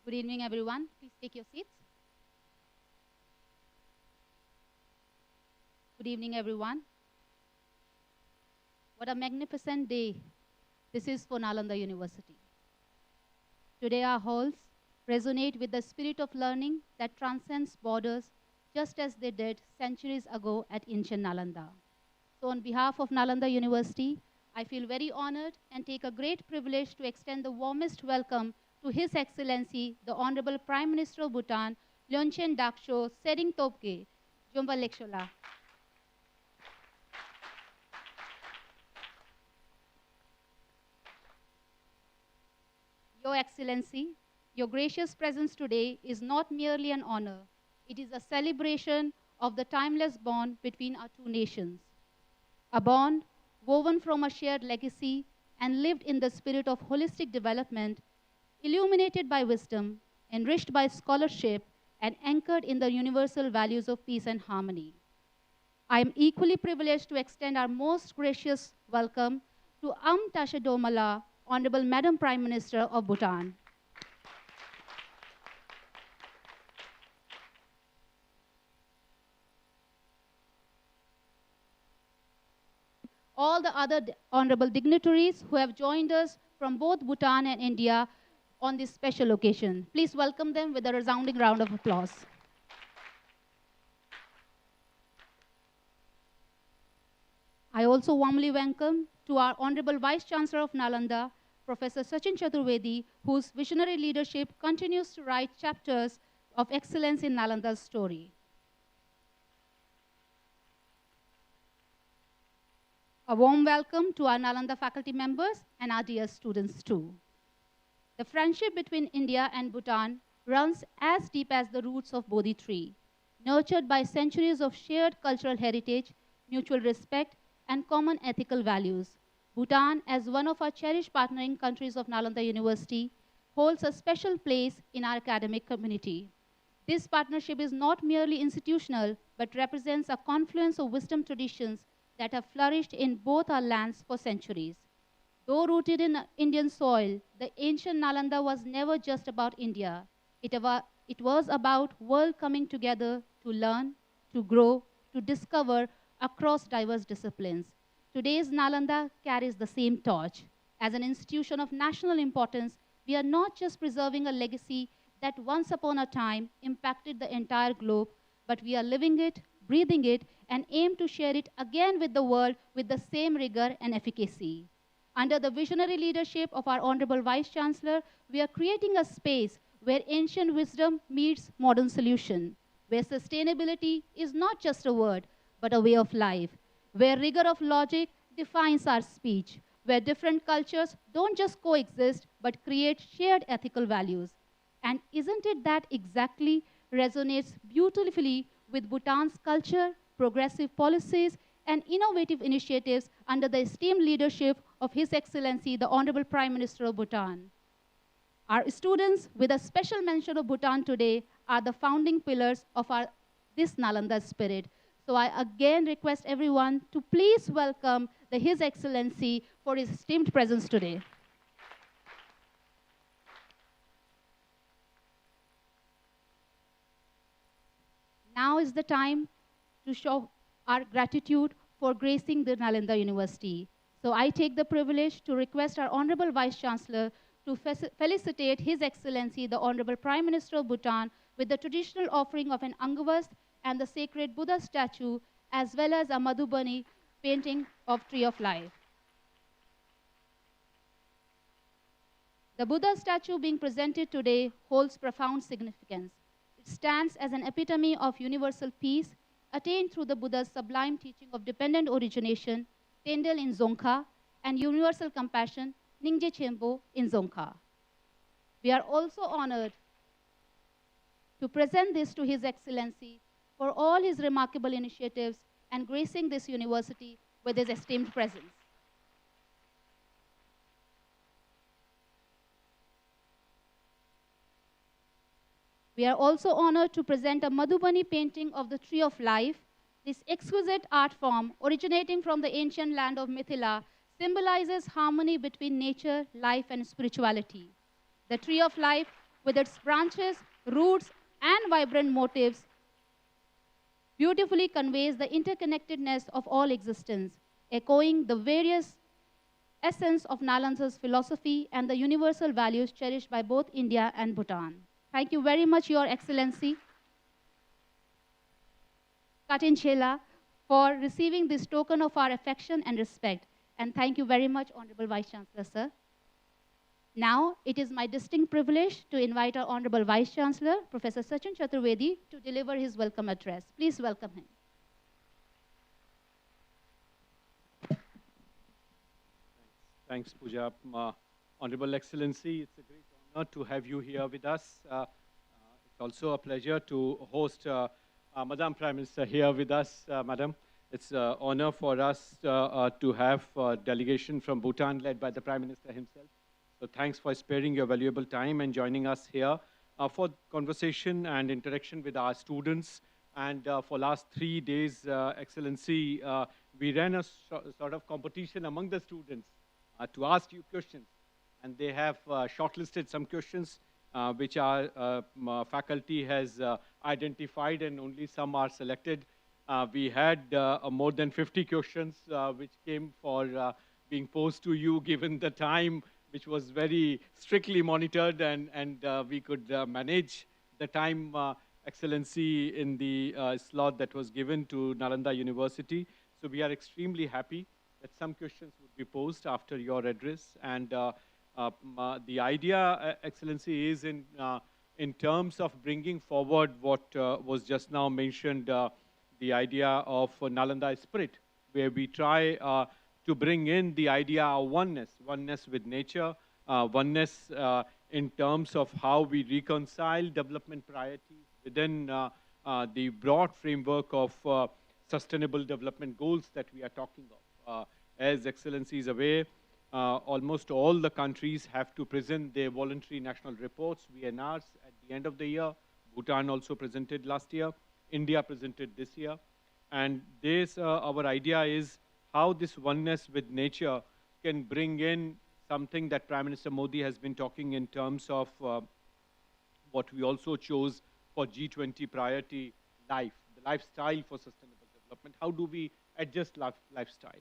Good evening, everyone. Please take your seats. Good evening, everyone. What a magnificent day this is for Nalanda University. Today, our halls resonate with the spirit of learning that transcends borders, just as they did centuries ago at ancient Nalanda. So, on behalf of Nalanda University, I feel very honored and take a great privilege to extend the warmest welcome to His Excellency, the Honorable Prime Minister of Bhutan, Lönchen Daksho Sering Tobgay, Jumba Lekshola. Your Excellency, your gracious presence today is not merely an honor, it is a celebration of the timeless bond between our two nations. A bond woven from a shared legacy and lived in the spirit of holistic development, illuminated by wisdom, enriched by scholarship, and anchored in the universal values of peace and harmony. I am equally privileged to extend our most gracious welcome to Tashe Domala, Honorable Madam Prime Minister of Bhutan. All the other honorable dignitaries who have joined us from both Bhutan and India on this special occasion. Please welcome them with a resounding round of applause. I also warmly welcome to our Honorable Vice Chancellor of Nalanda, Professor Sachin Chaturvedi, whose visionary leadership continues to write chapters of excellence in Nalanda's story. A warm welcome to our Nalanda faculty members and our dear students too. The friendship between India and Bhutan runs as deep as the roots of Bodhi tree, nurtured by centuries of shared cultural heritage, mutual respect, and common ethical values. Bhutan, as one of our cherished partnering countries of Nalanda University, holds a special place in our academic community. This partnership is not merely institutional, but represents a confluence of wisdom traditions that have flourished in both our lands for centuries. Though rooted in Indian soil, the ancient Nalanda was never just about India. It was about world coming together to learn, to grow, to discover across diverse disciplines. Today's Nalanda carries the same torch. As an institution of national importance, we are not just preserving a legacy that once upon a time impacted the entire globe, but we are living it, breathing it, and aim to share it again with the world with the same rigor and efficacy. Under the visionary leadership of our Honorable Vice Chancellor, we are creating a space where ancient wisdom meets modern solution, where sustainability is not just a word, but a way of life, where rigor of logic defines our speech, where different cultures don't just coexist, but create shared ethical values. And isn't it that exactly resonates beautifully with Bhutan's culture, progressive policies, and innovative initiatives under the esteemed leadership of His Excellency, the Honorable Prime Minister of Bhutan. Our students, with a special mention of Bhutan today, are the founding pillars of this Nalanda spirit. So I again request everyone to please welcome His Excellency for his esteemed presence today. Now is the time to show our gratitude for gracing the Nalanda University. So I take the privilege to request our Honorable Vice Chancellor to felicitate His Excellency, the Honorable Prime Minister of Bhutan, with the traditional offering of an Angavas and the sacred Buddha statue, as well as a Madhubani painting of Tree of Life. The Buddha statue being presented today holds profound significance. It stands as an epitome of universal peace attained through the Buddha's sublime teaching of dependent origination, Tendel in Dzongkha, and universal compassion, Ningje Chembo in Dzongkha. We are also honored to present this to His Excellency for all his remarkable initiatives and gracing this university with his esteemed presence. We are also honored to present a Madhubani painting of the Tree of Life. This exquisite art form, originating from the ancient land of Mithila, symbolizes harmony between nature, life, and spirituality. The Tree of Life with its branches, roots, and vibrant motifs, beautifully conveys the interconnectedness of all existence, echoing the various essence of Nalanda's philosophy and the universal values cherished by both India and Bhutan. Thank you very much, Your Excellency, Katin Chela, for receiving this token of our affection and respect. And thank you very much, Honorable Vice Chancellor, sir. Now, it is my distinct privilege to invite our Honorable Vice Chancellor, Professor Sachin Chaturvedi, to deliver his welcome address. Please welcome him. Thanks, Pooja. Honorable Excellency, it's a great honor to have you here with us. It's also a pleasure to host Madam Prime Minister here with us, Madam. It's an honor for us to have a delegation from Bhutan led by the Prime Minister himself. So thanks for sparing your valuable time and joining us here for conversation and interaction with our students. And for last 3 days, Excellency, we ran a sort of competition among the students to ask you questions. And they have shortlisted some questions which our faculty has identified, and only some are selected. We had more than 50 questions which came for being posed to you, given the time, which was very strictly monitored, and we could manage the time, Excellency, in the slot that was given to Nalanda University. So we are extremely happy that some questions would be posed after your address. And the idea, Excellency, is in terms of bringing forward what was just now mentioned, the idea of Nalanda spirit, where we try to bring in the idea of oneness with nature, oneness in terms of how we reconcile development priorities within the broad framework of sustainable development goals that we are talking of. As Excellency is aware, almost all the countries have to present their voluntary national reports, VNRs, at the end of the year. Bhutan also presented last year. India presented this year. And this, our idea is how this oneness with nature can bring in something that Prime Minister Modi has been talking in terms of what we also chose for G20 priority, life, the lifestyle for sustainable development. How do we adjust lifestyle?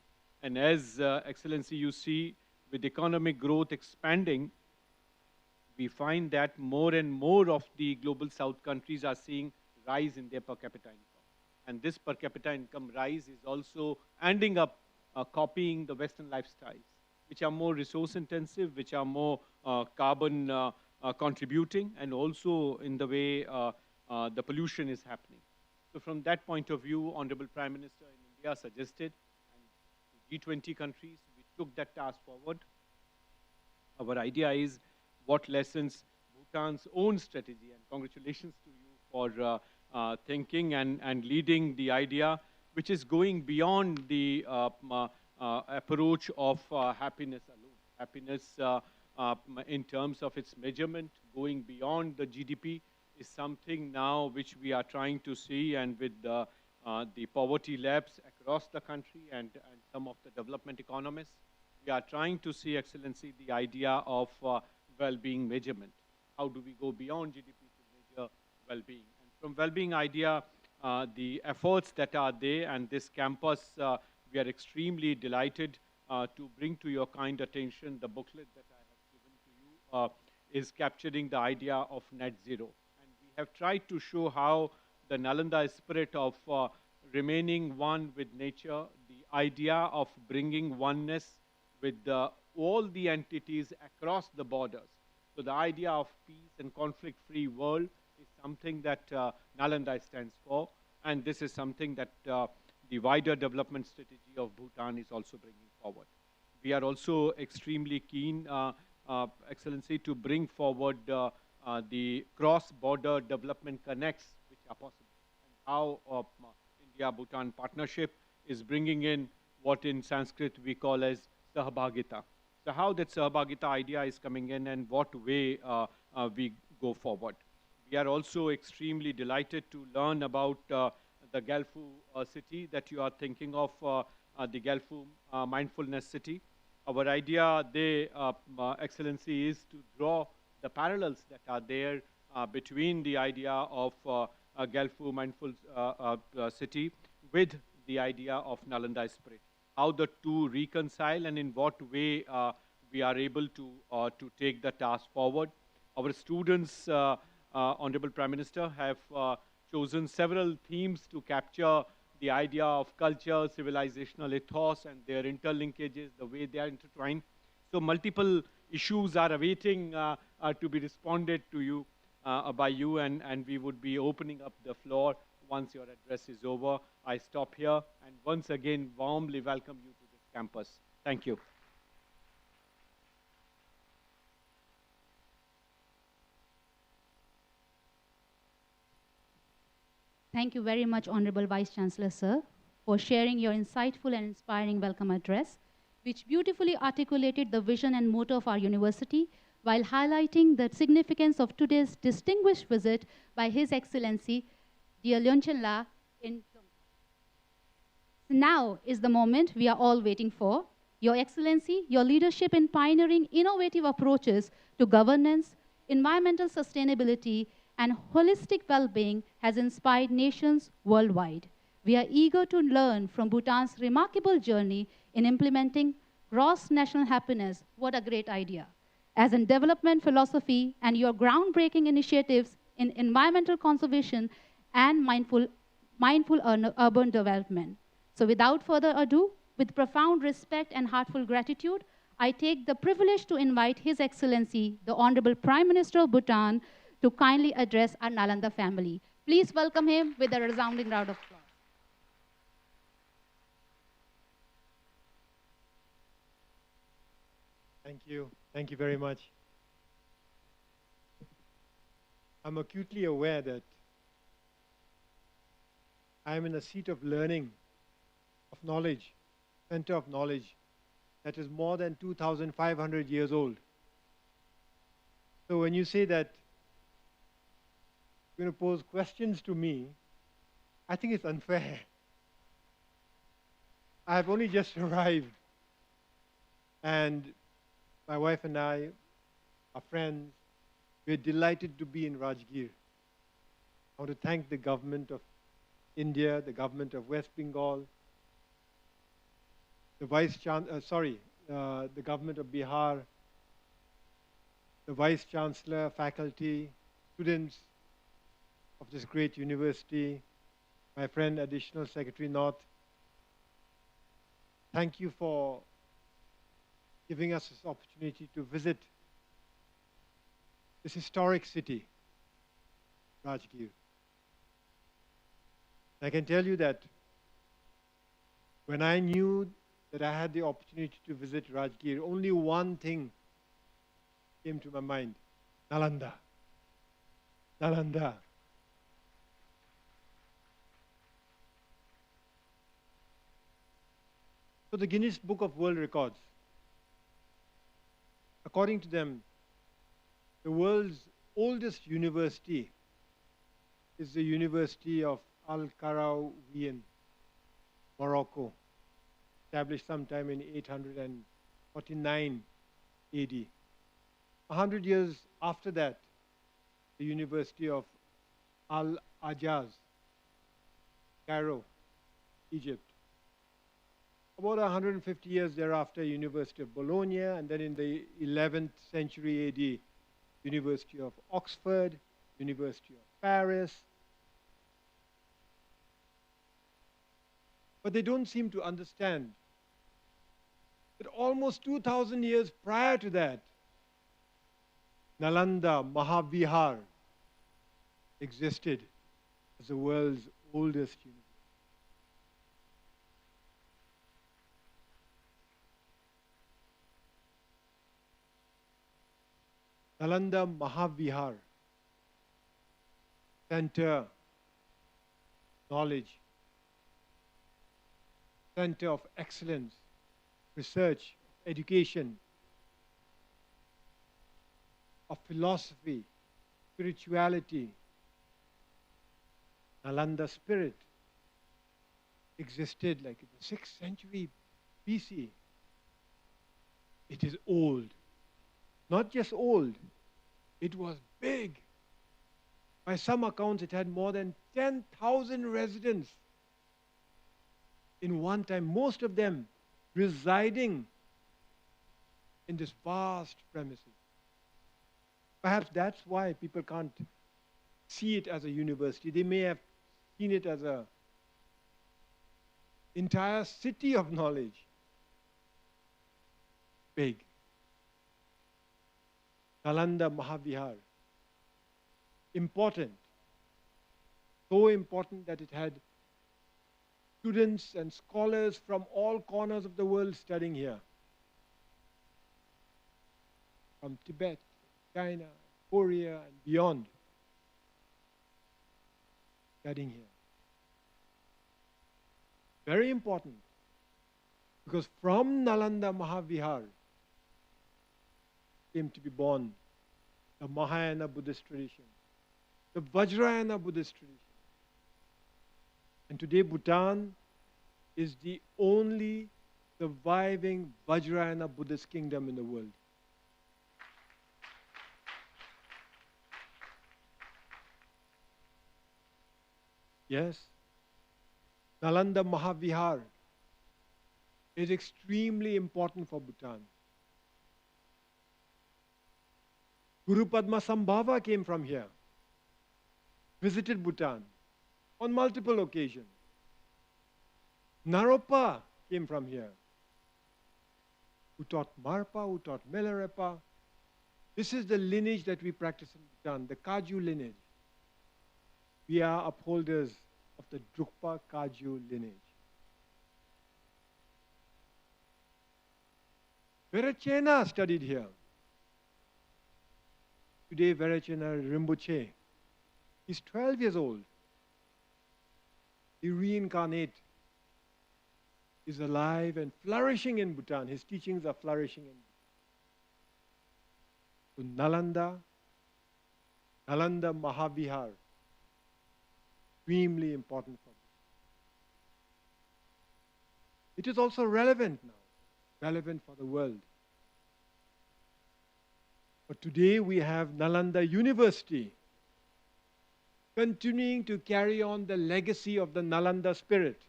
And as Excellency, you see, with economic growth expanding, we find that more and more of the global South countries are seeing rise in their per capita income. And this per capita income rise is also ending up copying the Western lifestyles, which are more resource intensive, which are more carbon contributing, and also in the way the pollution is happening. So from that point of view, Honorable Prime Minister in India suggested, and G20 countries, we took that task forward. Our idea is what lessons Bhutan's own strategy, and congratulations to you for thinking and leading the idea, which is going beyond the approach of happiness alone. Happiness in terms of its measurement, going beyond the GDP, is something now which we are trying to see, and with the poverty labs across the country and some of the development economists, we are trying to see, Excellency, the idea of well-being measurement. How do we go beyond GDP to measure well-being? And from well-being idea, the efforts that are there, and this campus, we are extremely delighted to bring to your kind attention the booklet that I have given to you, is capturing the idea of net zero. And we have tried to show how the Nalanda spirit of remaining one with nature, the idea of bringing oneness with all the entities across the borders. So the idea of peace and conflict-free world is something that Nalanda stands for, and this is something that the wider development strategy of Bhutan is also bringing forward. We are also extremely keen, Excellency, to bring forward the cross-border development connects which are possible, and how India-Bhutan partnership is bringing in what in Sanskrit we call as Sahbhagita. So how that Sahbhagita idea is coming in, and what way we go forward. We are also extremely delighted to learn about the Galfu city that you are thinking of, the Galfu mindfulness city. Our idea there, Excellency, is to draw the parallels that are there between the idea of a Gelfu mindful city with the idea of Nalanda spirit. How the two reconcile and in what way we are able to take the task forward. Our students, Honorable Prime Minister, have chosen several themes to capture the idea of culture, civilizational ethos, and their interlinkages, the way they are intertwined. So multiple issues are awaiting to be responded to you by you, and we would be opening up the floor once your address is over. I stop here and once again warmly welcome you to this campus. Thank you. Thank you very much, Honorable Vice Chancellor, sir, for sharing your insightful and inspiring welcome address, which beautifully articulated the vision and motto of our university while highlighting the significance of today's distinguished visit by His Excellency, dear Lyeonchen-la, in Tobgay. So now is the moment we are all waiting for. Your Excellency, your leadership in pioneering innovative approaches to governance, environmental sustainability, and holistic well-being has inspired nations worldwide. We are eager to learn from Bhutan's remarkable journey in implementing gross national happiness. What a great idea. As in development philosophy and your groundbreaking initiatives in environmental conservation and mindful urban development. So without further ado, with profound respect and heartfelt gratitude, I take the privilege to invite His Excellency, the Honorable Prime Minister of Bhutan, to kindly address our Nalanda family. Please welcome him with a resounding round of applause. Thank you. Thank you very much. I'm acutely aware that I am in a seat of learning, of knowledge, center of knowledge that is more than 2,500 years old. So when you say that you're going to pose questions to me, I think it's unfair. I've only just arrived, and my wife and I, our friends, we're delighted to be in Rajgir. I want to thank the government of India, the government of West Bengal, the the government of Bihar, the Vice Chancellor, faculty, students of this great university, my friend Additional Secretary North. Thank you for giving us this opportunity to visit this historic city, Rajgir. I can tell you that when I knew that I had the opportunity to visit Rajgir, only one thing came to my mind: Nalanda. Nalanda. So the Guinness Book of World Records, according to them, the world's oldest university is the University of Al-Qarawiyyin, Morocco, established sometime in 849 AD. 100 years after that, the University of Al-Ajaz, Cairo, Egypt. About 150 years thereafter, University of Bologna, and then in the 11th century AD, University of Oxford, University of Paris. But they don't seem to understand that almost 2,000 years prior to that, Nalanda Mahavihar existed as the world's oldest university. Nalanda Mahavihar, center, knowledge, center of excellence, research, education, of philosophy, spirituality. Nalanda spirit existed like in the 6th century BC. It is old. Not just old, It was big. By some accounts, it had more than 10,000 residents in one time, most of them residing in this vast premises. Perhaps that's why people can't see it as a university. They may have seen it as an entire city of knowledge. Big. Nalanda Mahavihar. Important. So important that it had students and scholars from all corners of the world studying here. From Tibet, China, Korea, and beyond. Studying here. Very important. Because from Nalanda Mahavihar came to be born the Mahayana Buddhist tradition, the Vajrayana Buddhist tradition. And today Bhutan is the only surviving Vajrayana Buddhist kingdom in the world. Yes, Nalanda Mahavihar is extremely important for Bhutan. Guru Padma Sambhava came from here, visited Bhutan on multiple occasions. Naropa came from here, who taught Marpa, who taught Milarepa. This is the lineage that we practice in Bhutan, the Kaju lineage. We are upholders of the Drukpa Kaju lineage. Verachena studied here. Today, Verachena Rinpoche, he's 12 years old. He reincarnates. Is alive and flourishing in Bhutan. His teachings are flourishing in Bhutan. So Nalanda Mahavihar, extremely important for us. It is also relevant now, relevant for the world. But today we have Nalanda University continuing to carry on the legacy of the Nalanda spirit.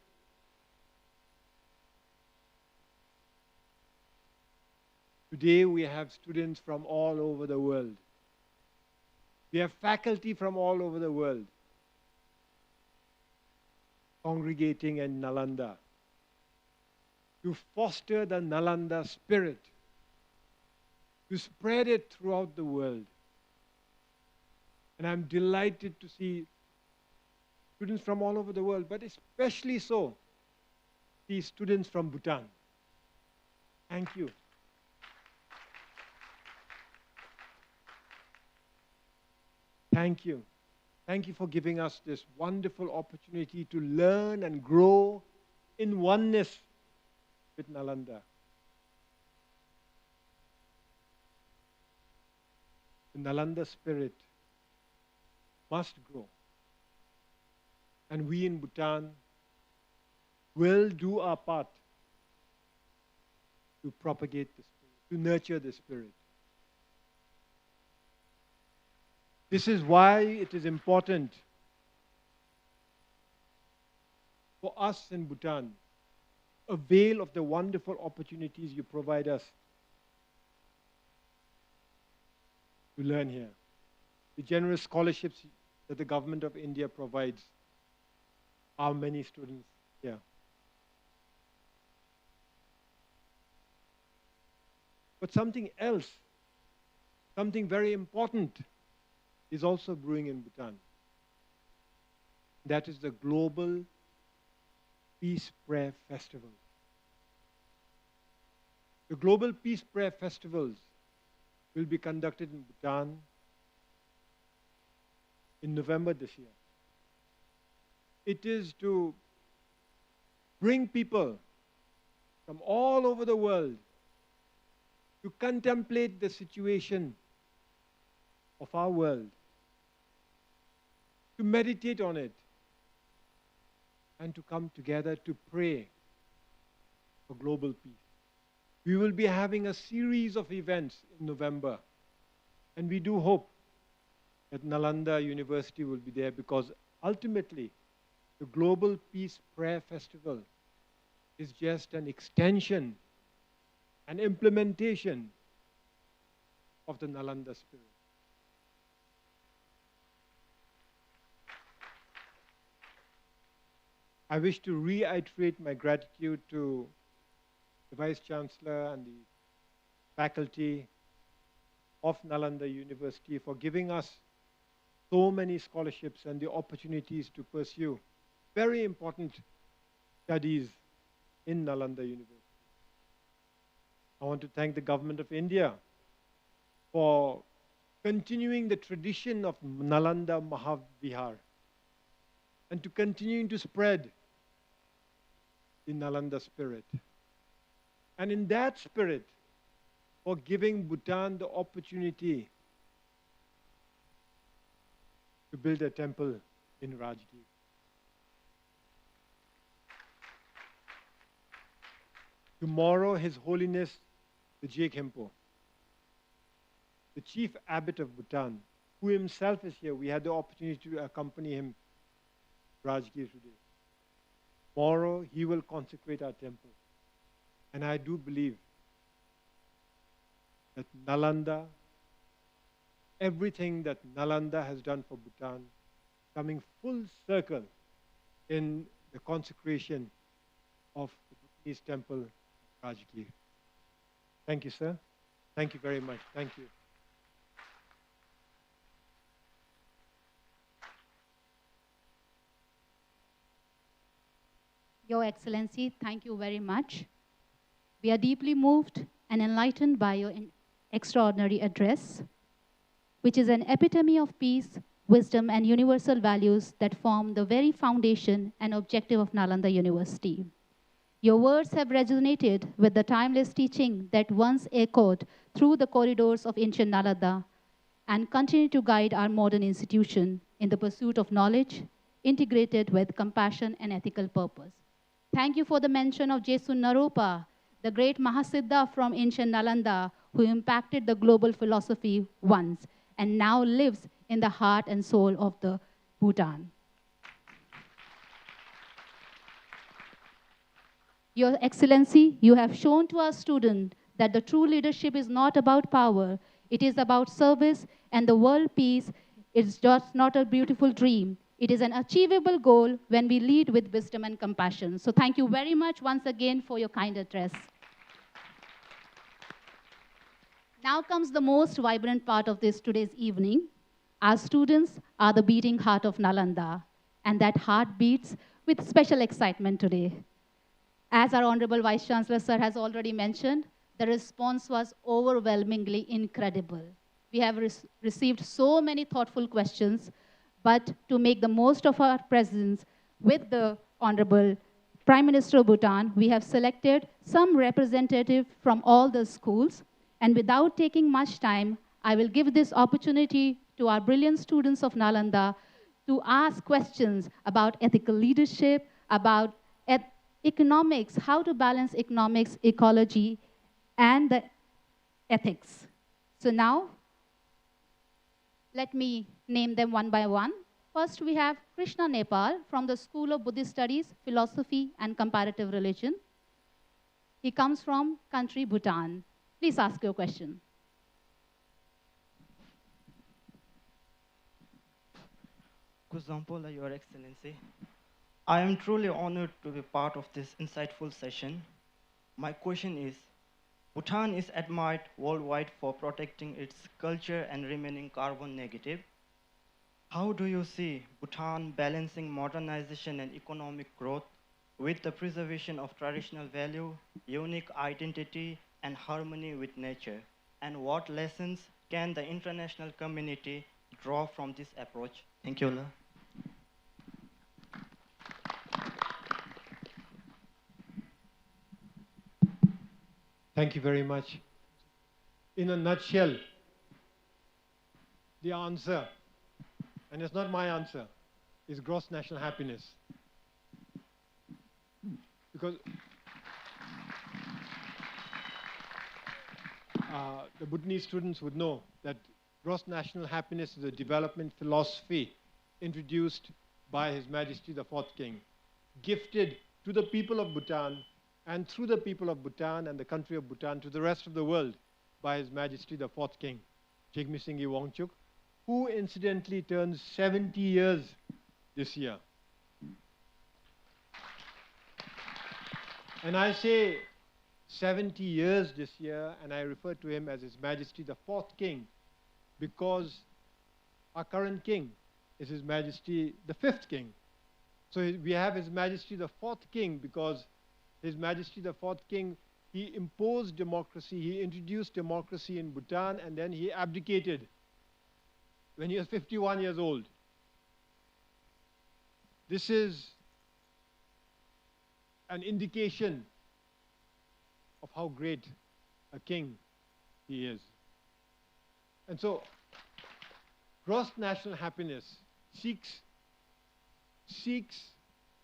Today we have students from all over the world. We have faculty from all over the world congregating in Nalanda to foster the Nalanda spirit, to spread it throughout the world. And I'm delighted to see students from all over the world, but especially so, see students from Bhutan. Thank you. Thank you. Thank you for giving us this wonderful opportunity to learn and grow in oneness with Nalanda. The Nalanda spirit must grow. And we in Bhutan will do our part to propagate the spirit, to nurture the spirit. This is why it is important for us in Bhutan to avail of the wonderful opportunities you provide us to learn here. The generous scholarships that the government of India provides our many students here. But something else, something very important is also brewing in Bhutan. That is the Global Peace Prayer Festival. The Global Peace Prayer Festivals will be conducted in Bhutan in November this year. It is to bring people from all over the world to contemplate the situation of our world, to meditate on it, and to come together to pray for global peace. We will be having a series of events in November, and we do hope that Nalanda University will be there, because ultimately the Global Peace Prayer Festival is just an extension, an implementation of the Nalanda spirit. I wish to reiterate my gratitude to the Vice Chancellor and the faculty of Nalanda University for giving us so many scholarships and the opportunities to pursue very important studies in Nalanda University. I want to thank the Government of India for continuing the tradition of Nalanda Mahavihar and to continuing to spread the Nalanda spirit. And in that spirit, for giving Bhutan the opportunity to build a temple in Rajgir. Tomorrow, His Holiness the Kempo, the Chief Abbot of Bhutan, who himself is here, we had the opportunity to accompany him to Rajgir today. Tomorrow, he will consecrate our temple. And I do believe that Nalanda, everything that Nalanda has done for Bhutan, coming full circle in the consecration of the Bhutanese temple, Rajgir. Thank you, sir. Thank you very much. Thank you. Your Excellency, thank you very much. We are deeply moved and enlightened by your extraordinary address, which is an epitome of peace, wisdom, and universal values that form the very foundation and objective of Nalanda University. Your words have resonated with the timeless teaching that once echoed through the corridors of ancient Nalanda and continue to guide our modern institution in the pursuit of knowledge, integrated with compassion and ethical purpose. Thank you for the mention of Jesu Naropa, the great Mahasiddha from ancient Nalanda, who impacted the global philosophy once and now lives in the heart and soul of the Bhutan. Your Excellency, you have shown to our students that the true leadership is not about power, it is about service, and the world peace is just not a beautiful dream. It is an achievable goal when we lead with wisdom and compassion. So thank you very much once again for your kind address. Now comes the most vibrant part of today's evening. Our students are the beating heart of Nalanda, and that heart beats with special excitement today. As our Honorable Vice Chancellor, sir, has already mentioned, the response was overwhelmingly incredible. We have received so many thoughtful questions, but to make the most of our presence with the Honorable Prime Minister of Bhutan, we have selected some representatives from all the schools. And without taking much time, I will give this opportunity to our brilliant students of Nalanda to ask questions about ethical leadership, about economics, how to balance economics, ecology, and the ethics. So now, let me name them one by one. First, we have Krishna Nepal from the School of Buddhist Studies, Philosophy, and Comparative Religion. He comes from country Bhutan. Please ask your question. Kuzampola, Your Excellency. I am truly honored to be part of this insightful session. My question is, Bhutan is admired worldwide for protecting its culture and remaining carbon negative. How do you see Bhutan balancing modernization and economic growth with the preservation of traditional value, unique identity, and harmony with nature? And what lessons can the international community draw from this approach? Thank you, Allah. Thank you very much. In a nutshell, the answer, and it's not my answer, is gross national happiness. Because the Bhutanese students would know that gross national happiness is a development philosophy introduced by His Majesty the Fourth King, gifted to the people of Bhutan, and through the people of Bhutan and the country of Bhutan to the rest of the world by His Majesty the Fourth King, Jigme Singye Wangchuk, who incidentally turns 70 years this year. And I say 70 years this year, and I refer to him as His Majesty the Fourth King because our current king is His Majesty the Fifth King. So we have His Majesty the Fourth King because His Majesty the Fourth King, he imposed democracy, he introduced democracy in Bhutan, and then he abdicated when he was 51 years old. This is an indication of how great a king he is. And so, gross national happiness seeks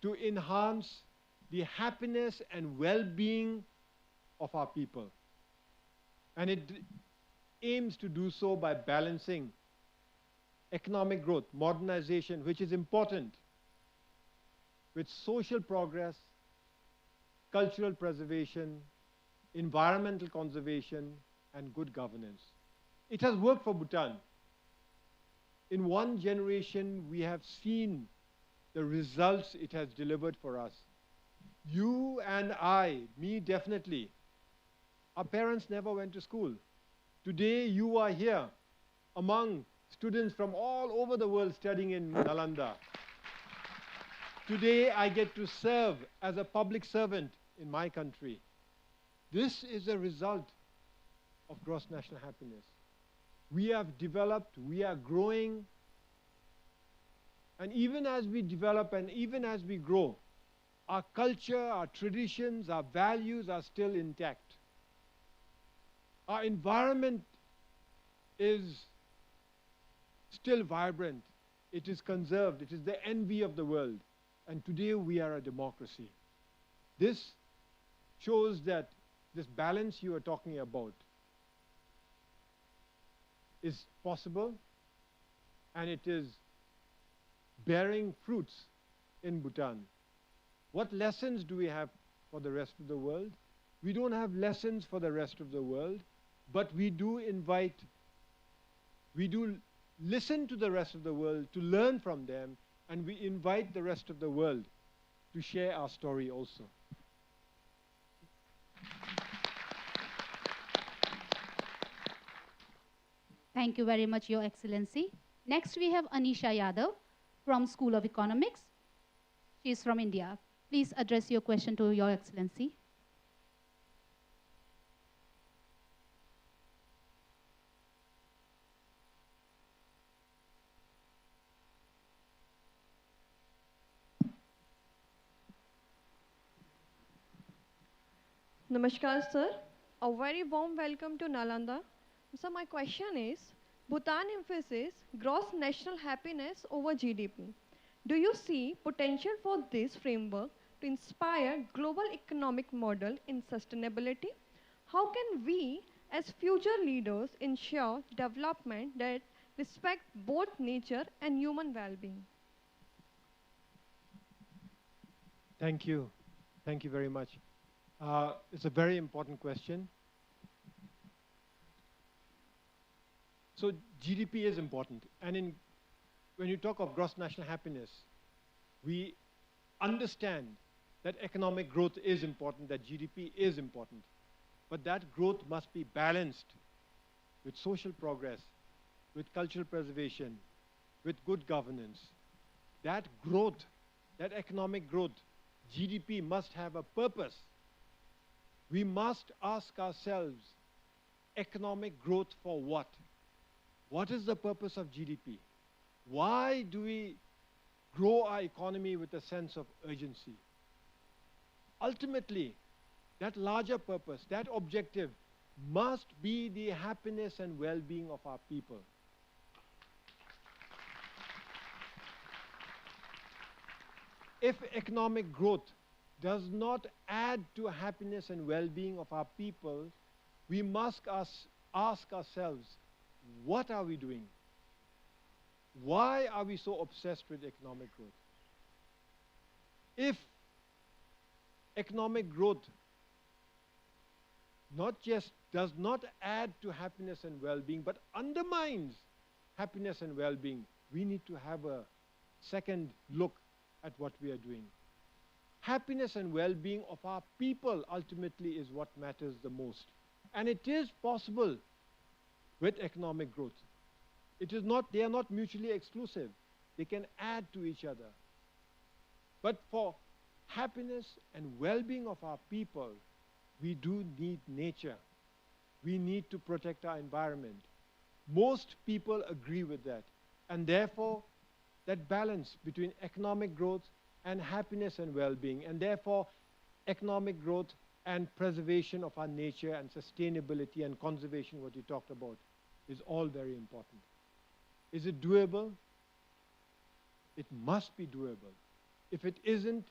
to enhance the happiness and well-being of our people. And it aims to do so by balancing economic growth, modernization, which is important, with social progress, cultural preservation, environmental conservation, and good governance. It has worked for Bhutan. In one generation, we have seen the results it has delivered for us. You and I, me definitely, our parents never went to school. Today, you are here among students from all over the world studying in Nalanda. Today, I get to serve as a public servant in my country. This is a result of gross national happiness. We have developed, we are growing, and even as we develop and even as we grow, our culture, our traditions, our values are still intact. Our environment is still vibrant. It is conserved. It is the envy of the world. And today we are a democracy. This shows that this balance you are talking about is possible, and it is bearing fruits in Bhutan. What lessons do we have for the rest of the world? We don't have lessons for the rest of the world, but we do listen to the rest of the world to learn from them, and we invite the rest of the world to share our story also. Thank you very much, Your Excellency. Next, we have Anisha Yadav from School of Economics. She is from India. Please address your question to Your Excellency. Namaskar, sir. A very warm welcome to Nalanda. So my question is, Bhutan emphasizes gross national happiness over GDP. Do you see potential for this framework to inspire global economic model in sustainability? How can we as future leaders ensure development that respect both nature and human well-being? Thank you. Thank you very much. It's a very important question. So GDP is important. And when you talk of gross national happiness, we understand that economic growth is important, that GDP is important. But that growth must be balanced with social progress, with cultural preservation, with good governance. That growth, that economic growth, GDP must have a purpose. We must ask ourselves, economic growth for what? What is the purpose of GDP? Why do we grow our economy with a sense of urgency? Ultimately, that larger purpose, that objective, must be the happiness and well-being of our people. If economic growth does not add to happiness and well-being of our people, we must ask ourselves, what are we doing? Why are we so obsessed with economic growth? If economic growth not just does not add to happiness and well-being, but undermines happiness and well-being, we need to have a second look at what we are doing. Happiness and well-being of our people ultimately is what matters the most. And it is possible with economic growth. It is not, they are not mutually exclusive. They can add to each other. But for happiness and well-being of our people, we do need nature. We need to protect our environment. Most people agree with that. And therefore, that balance between economic growth and happiness and well-being, and therefore economic growth and preservation of our nature and sustainability and conservation, what you talked about, is all very important. Is it doable? It must be doable. If it isn't,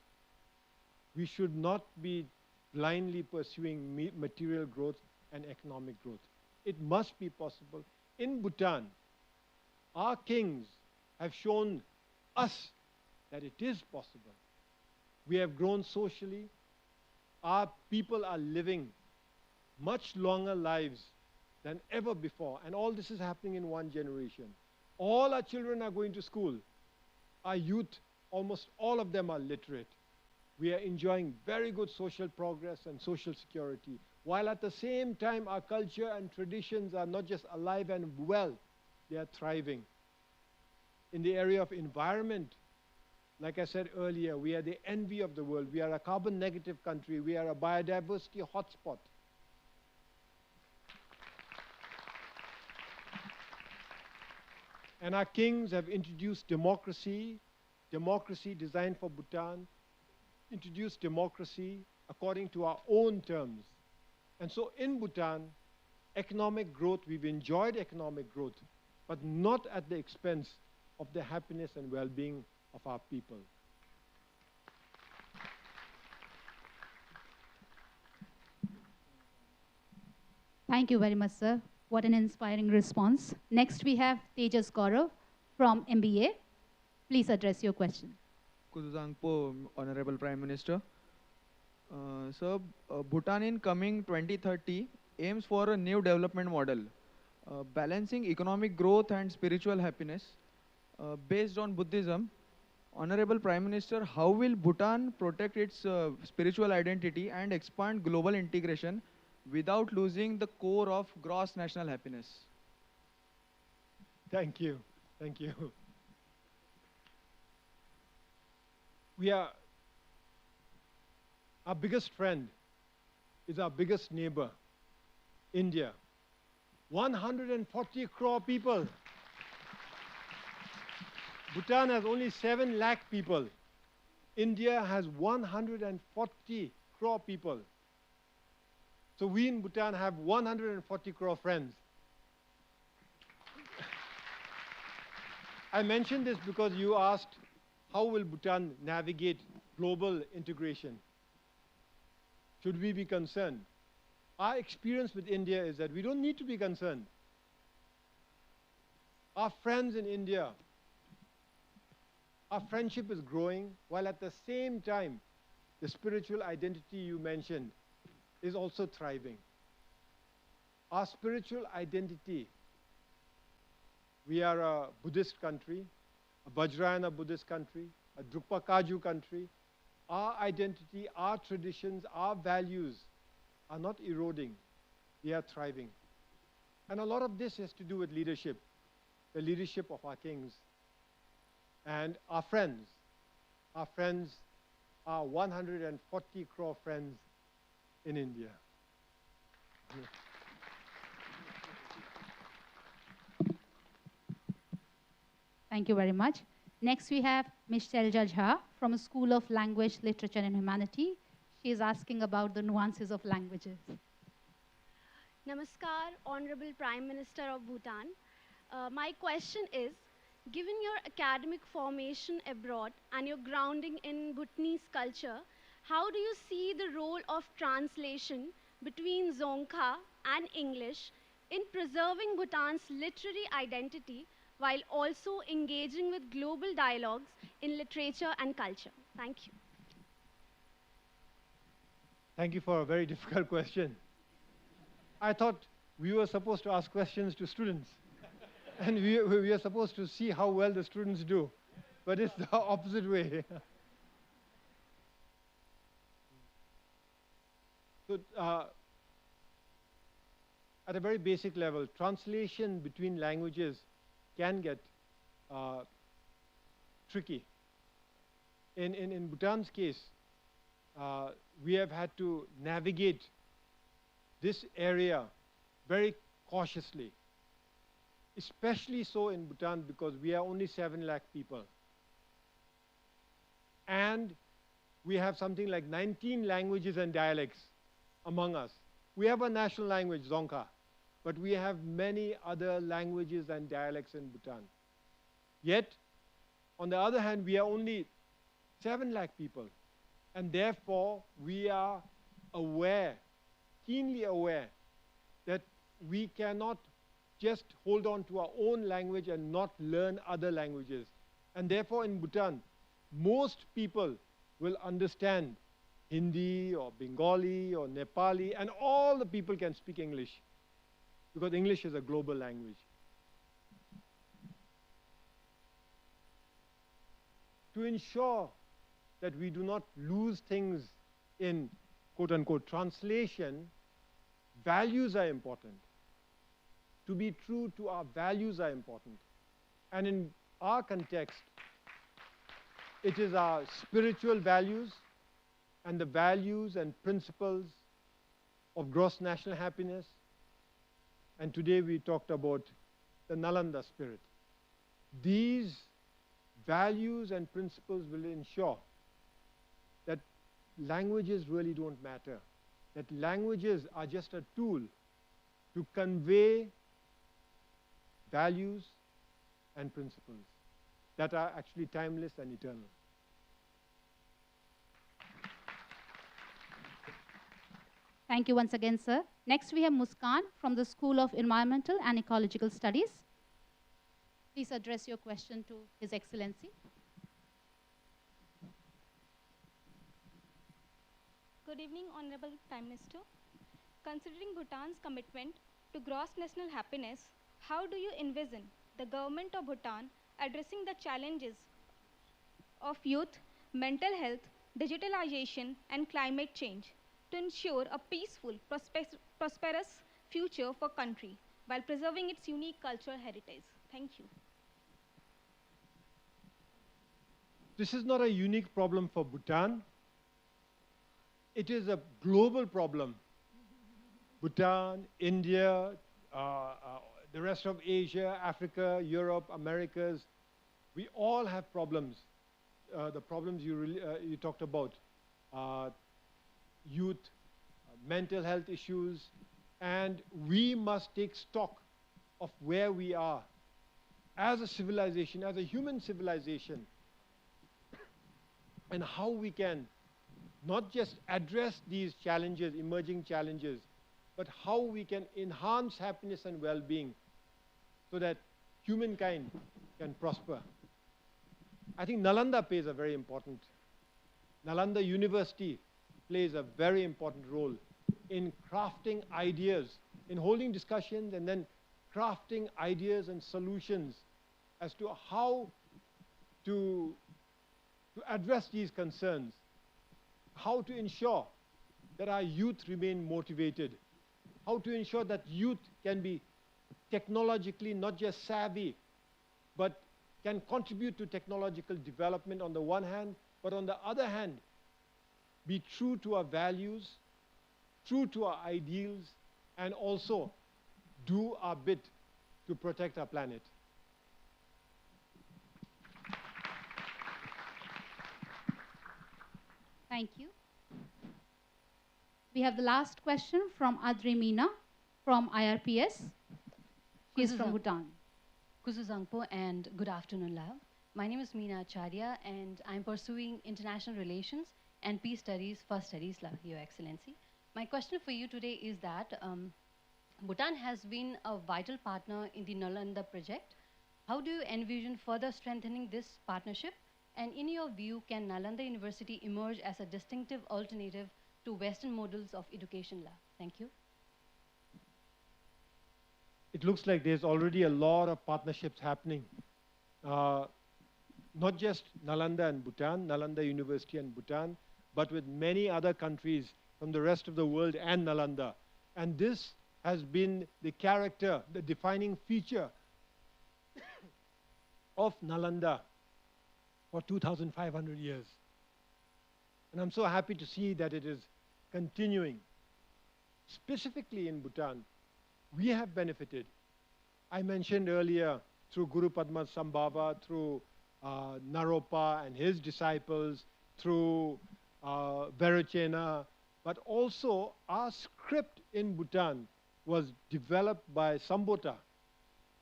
we should not be blindly pursuing material growth and economic growth. It must be possible. In Bhutan, our kings have shown us that it is possible. We have grown socially. Our people are living much longer lives than ever before. And all this is happening in one generation. All our children are going to school. Our youth, almost all of them are literate. We are enjoying very good social progress and social security, while at the same time our culture and traditions are not just alive and well, they are thriving. In the area of environment, like I said earlier, we are the envy of the world. We are a carbon negative country. We are a biodiversity hotspot. And our kings have introduced democracy designed for Bhutan, introduced democracy according to our own terms. And so in Bhutan, economic growth, we've enjoyed economic growth, but not at the expense of the happiness and well-being of our people. Thank you very much, sir. What an inspiring response. Next, we have Tejas Gaurav from MBA. Please address your question. Kuzuzangpo, Honorable Prime Minister. Sir, Bhutan in coming 2030 aims for a new development model, balancing economic growth and spiritual happiness. Based on Buddhism, Honorable Prime Minister, how will Bhutan protect its spiritual identity and expand global integration without losing the core of gross national happiness? Thank you. Thank you. Our biggest friend is our biggest neighbor, India. 140 crore people. Bhutan has only 7 lakh people. India has 140 crore people. So we in Bhutan have 140 crore friends. I mentioned this because you asked, how will Bhutan navigate global integration? Should we be concerned? Our experience with India is that we don't need to be concerned. Our friends in India, our friendship is growing, while at the same time, the spiritual identity you mentioned is also thriving. Our spiritual identity, we are a Buddhist country, a Vajrayana Buddhist country, a Drukpa Kaju country. Our identity, our traditions, our values are not eroding, they are thriving. And a lot of this has to do with leadership, the leadership of our kings and our friends. Our friends, our 140 crore friends in India. Thank you very much. Next, we have Ms. Shelja Jha from a School of Language, Literature and Humanity. She is asking about the nuances of languages. Namaskar, Honorable Prime Minister of Bhutan. My question is, given your academic formation abroad and your grounding in Bhutanese culture, how do you see the role of translation between Dzongkha and English in preserving Bhutan's literary identity while also engaging with global dialogues in literature and culture? Thank you. Thank you for a very difficult question. I thought we were supposed to ask questions to students. And we are supposed to see how well the students do. But it's the opposite way. So, at a very basic level, translation between languages can get tricky. In Bhutan's case, we have had to navigate this area very cautiously, especially so in Bhutan because we are only 7 lakh people. And we have something like 19 languages and dialects among us. We have a national language, Dzongkha, but we have many other languages and dialects in Bhutan. Yet, on the other hand, we are only 7 lakh people. And therefore, we are aware, keenly aware, that we cannot just hold on to our own language and not learn other languages. And therefore, in Bhutan, most people will understand Hindi or Bengali or Nepali, and all the people can speak English, because English is a global language. To ensure that we do not lose things in quote-unquote translation, values are important. To be true to our values are important. And in our context, it is our spiritual values and the values and principles of gross national happiness. And today we talked about the Nalanda spirit. These values and principles will ensure that languages really don't matter, that languages are just a tool to convey values and principles that are actually timeless and eternal. Thank you once again, sir. Next, we have Muskan from the School of Environmental and Ecological Studies. Please address your question to His Excellency. Good evening, Honorable Prime Minister. Considering Bhutan's commitment to gross national happiness, how do you envision the government of Bhutan addressing the challenges of youth, mental health, digitalization, and climate change to ensure a peaceful, prosperous future for country while preserving its unique cultural heritage? Thank you. This is not a unique problem for Bhutan. It is a global problem. Bhutan, India, the rest of Asia, Africa, Europe, Americas, we all have problems. The problems you talked about, youth, mental health issues, and we must take stock of where we are as a civilization, as a human civilization, and how we can not just address these challenges, emerging challenges, but how we can enhance happiness and well-being so that humankind can prosper. I think Nalanda plays a very important, Nalanda University plays a very important role in crafting ideas, in holding discussions and then crafting ideas and solutions as to how to address these concerns, how to ensure that our youth remain motivated, how to ensure that youth can be technologically not just savvy, but can contribute to technological development on the one hand, but on the other hand, be true to our values, true to our ideals, and also do our bit to protect our planet. Thank you. We have the last question from Adri Meena from IRPS. She is from Bhutan. Kusuzangpo, and good afternoon, Lab. My name is Meena Acharya, and I'm pursuing International Relations and Peace Studies, First Studies, Your Excellency. My question for you today is that Bhutan has been a vital partner in the Nalanda project. How do you envision further strengthening this partnership? And in your view, can Nalanda University emerge as a distinctive alternative to Western models of education? Thank you. It looks like there's already a lot of partnerships happening. Not just Nalanda and Bhutan, Nalanda University and Bhutan, but with many other countries from the rest of the world and Nalanda. And this has been the character, the defining feature of Nalanda for 2,500 years. And I'm so happy to see that it is continuing. Specifically in Bhutan, we have benefited. I mentioned earlier through Guru Padma Sambhava, through Naropa and his disciples, through Verachena, but also our script in Bhutan was developed by Sambota.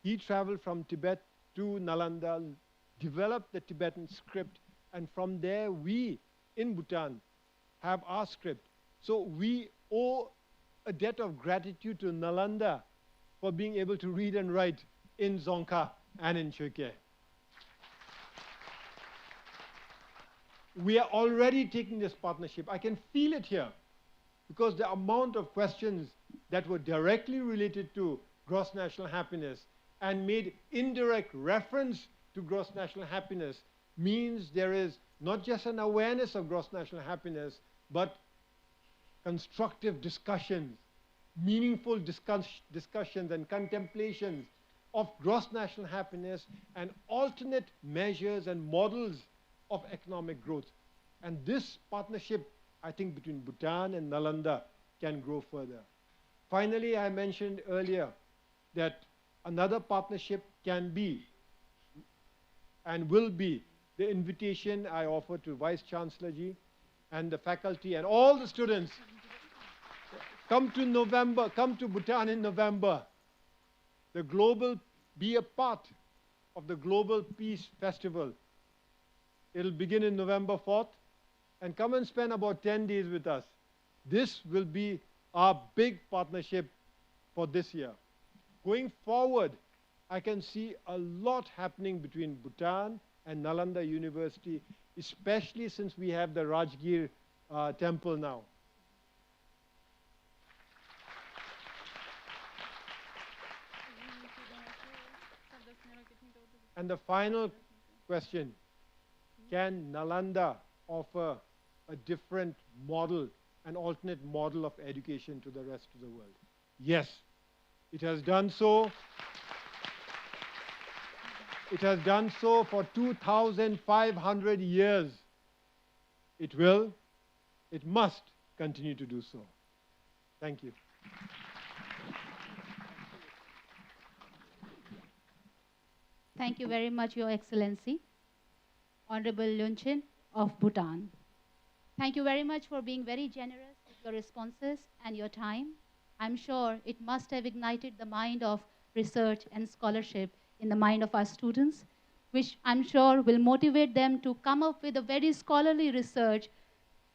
He traveled from Tibet to Nalanda, developed the Tibetan script, and from there we, in Bhutan, have our script. So we owe a debt of gratitude to Nalanda for being able to read and write in Dzongkha and in Tshering. We are already taking this partnership. I can feel it here because the amount of questions that were directly related to gross national happiness and made indirect reference to gross national happiness means there is not just an awareness of gross national happiness, but constructive discussions, meaningful discussions and contemplations of gross national happiness and alternate measures and models of economic growth. And this partnership, I think, between Bhutan and Nalanda can grow further. Finally, I mentioned earlier that another partnership can be and will be the invitation I offer to Vice Chancellor Ji and the faculty and all the students. Come to Bhutan in November. Be a part of the Global Peace Festival. It'll begin in November 4th, and come and spend about 10 days with us. This will be our big partnership for this year. Going forward, I can see a lot happening between Bhutan and Nalanda University, especially since we have the Rajgir temple now. And the final question, can Nalanda offer a different model, an alternate model of education to the rest of the world? Yes, it has done so. It has done so for 2,500 years. It will, it must continue to do so. Thank you. Thank you very much, Your Excellency, Honorable Lunchin of Bhutan. Thank you very much for being very generous with your responses and your time. I'm sure it must have ignited the mind of research and scholarship in the mind of our students, which I'm sure will motivate them to come up with a very scholarly research,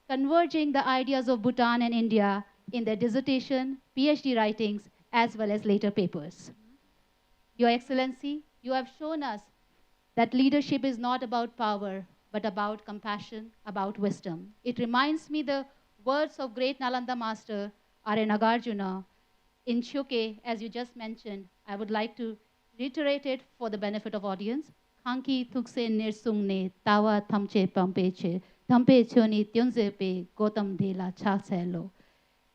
converging the ideas of Bhutan and India in their dissertation, PhD writings, as well as later papers. Your Excellency, you have shown us that leadership is not about power, but about compassion, about wisdom. It reminds me the words of great Nalanda master, R.A. Nagarjuna, in Tshering, as you just mentioned. I would like to reiterate it for the benefit of audience. Kanki thukse nirsungne tawa thamche pampeche thampe choni tyunzepe gotam dela chaselo.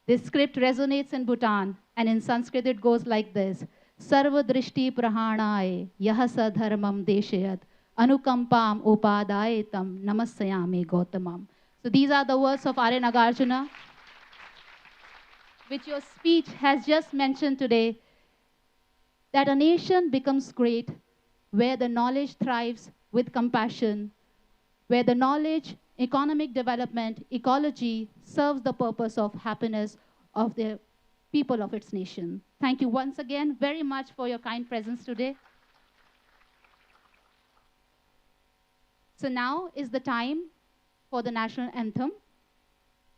This script resonates in Bhutan, and in Sanskrit it goes like this. Sarva drishti prahanaye yahasa dharmam deshayat anukampam upadayetam namasyami gautamam. So these are the words of R.A. Nagarjuna, which your speech has just mentioned today, that a nation becomes great where the knowledge thrives with compassion, where the knowledge, economic development, ecology serves the purpose of happiness of the people of its nation. Thank you once again very much for your kind presence today. So now is the time for the national anthem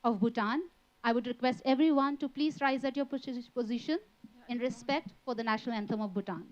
of Bhutan. I would request everyone to please rise at your position in respect for the national anthem of Bhutan.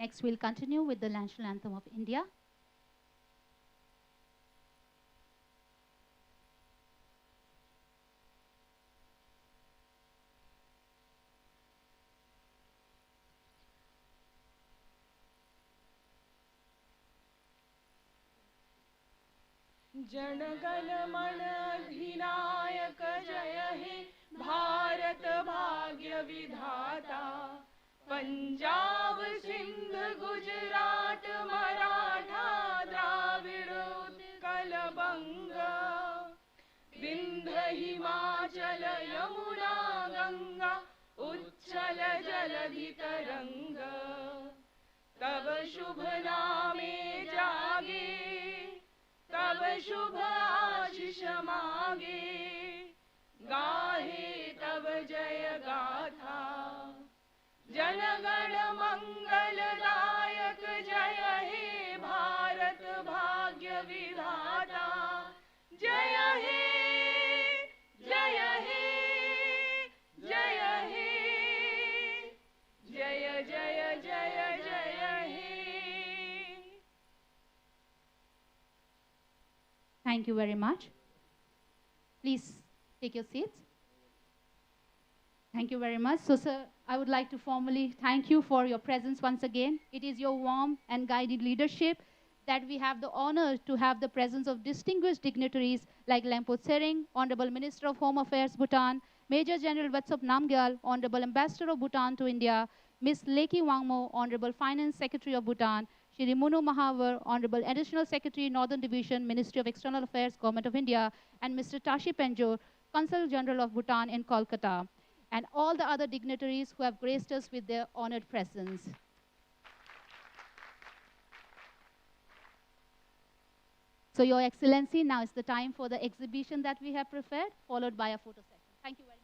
Next, we'll continue with the national anthem of India. जनगण मन अधिनायक जय हे भारत भाग्य विधाता पंजाब सिंध गुजरात मराठा द्राविड़ उत्कल बंग विंध्य हिमाचल यमुना गंगा उच्छल जलधि तरंग तब शुभ नामे जागे तब शुभ आशीष मांगे गाहे तब जय गाथा जनगण मंगलदायक जय हे भारत भाग्य विधाता जय हे जय हे जय हे जय जय जय जय हे. Thank you very much. Please take your seats. Thank you very much. So, sir, I would like to formally thank you for your presence once again. It is your warm and guided leadership that we have the honor to have the presence of distinguished dignitaries like Lempo Tshering, Honorable Minister of Home Affairs, Bhutan, Major General Watsop Namgyal, Honorable Ambassador of Bhutan to India, Ms. Leki Wangmo, Honorable Finance Secretary of Bhutan, Shri Munu Mahavar, Honorable Additional Secretary, Northern Division, Ministry of External Affairs, Government of India, and Mr. Tashi Penjo, Consul General of Bhutan in Kolkata, and all the other dignitaries who have graced us with their honored presence. So, Your Excellency, now is the time for the exhibition that we have prepared, followed by a photo session. Thank you very much.